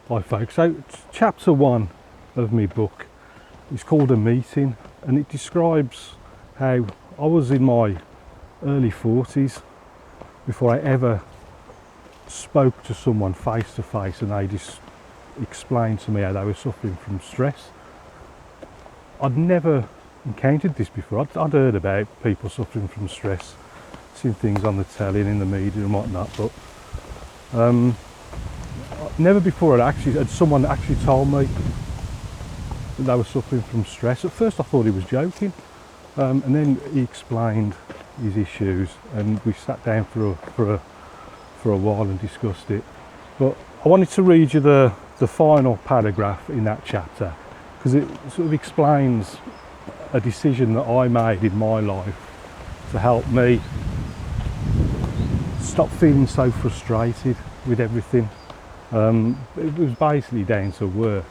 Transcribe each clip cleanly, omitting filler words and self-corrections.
Hi folks, so chapter 1 of my book is called A Meeting, and it describes how I was in my early 40s before I ever spoke to someone face to face and they just explained to me how they were suffering from stress. I'd never encountered this before. I'd heard about people suffering from stress, seen things on the telly and in the media and whatnot, but never before had someone actually told me that they were suffering from stress. At first I thought he was joking, and then he explained his issues and we sat down for a while and discussed it. But I wanted to read you the final paragraph in that chapter because it sort of explains a decision that I made in my life to help me stop feeling so frustrated with everything. It was basically down to work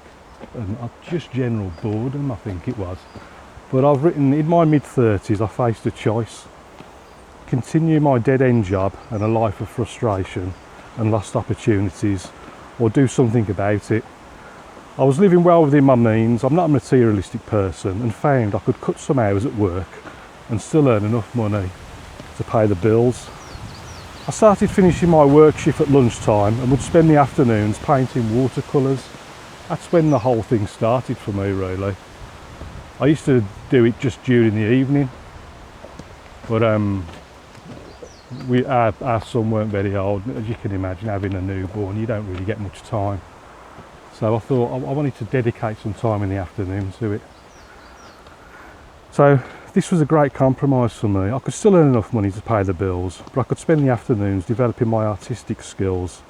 and just general boredom, I think it was. But I've written, in my mid-30s I faced a choice: continue my dead-end job and a life of frustration and lost opportunities, or do something about it. I was living well within my means. I'm not a materialistic person, and found I could cut some hours at work and still earn enough money to pay the bills. I started finishing my work shift at lunchtime and would spend the afternoons painting watercolours. That's when the whole thing started for me, really. I used to do it just during the evening, but our son weren't very old. As you can imagine, having a newborn, you don't really get much time. So I thought I wanted to dedicate some time in the afternoon to it. So this was a great compromise for me. I could still earn enough money to pay the bills, but I could spend the afternoons developing my artistic skills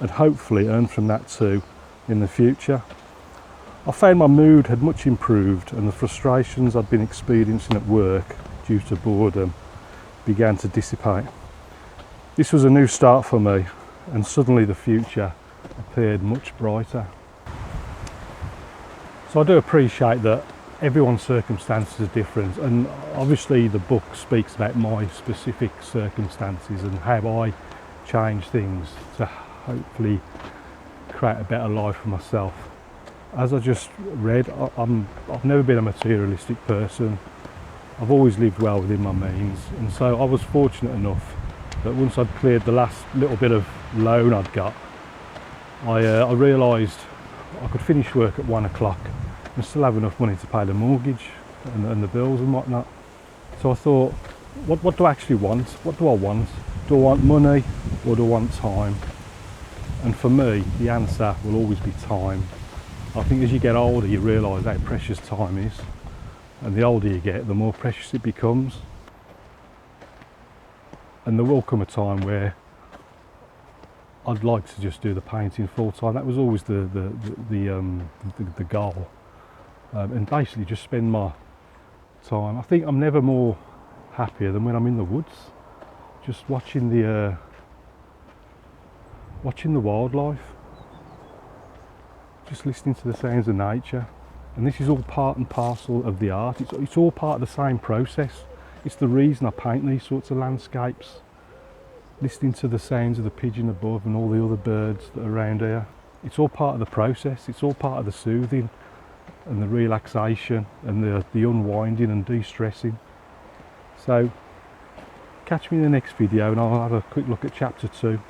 and hopefully earn from that too in the future. I found my mood had much improved and the frustrations I'd been experiencing at work due to boredom began to dissipate. This was a new start for me, and suddenly the future appeared much brighter. So I do appreciate that everyone's circumstances are different, and obviously the book speaks about my specific circumstances and how I change things to hopefully create a better life for myself. As I just read, I've never been a materialistic person. I've always lived well within my means, and so I was fortunate enough that once I'd cleared the last little bit of loan I'd got, I realised I could finish work at 1 o'clock and still have enough money to pay the mortgage and the bills and whatnot. So I thought, what do I actually want? What do I want? Do I want money or do I want time? And for me, the answer will always be time. I think as you get older, you realise how precious time is, and the older you get, the more precious it becomes. And there will come a time where I'd like to just do the painting full time. That was always the goal, and basically just spend my time. I think I'm never more happier than when I'm in the woods, just watching the wildlife, just listening to the sounds of nature. And this is all part and parcel of the art. It's all part of the same process. It's the reason I paint these sorts of landscapes, listening to the sounds of the pigeon above and all the other birds that are around here. It's all part of the process. It's all part of the soothing and the relaxation and the unwinding and de-stressing. So catch me in the next video and I'll have a quick look at chapter 2.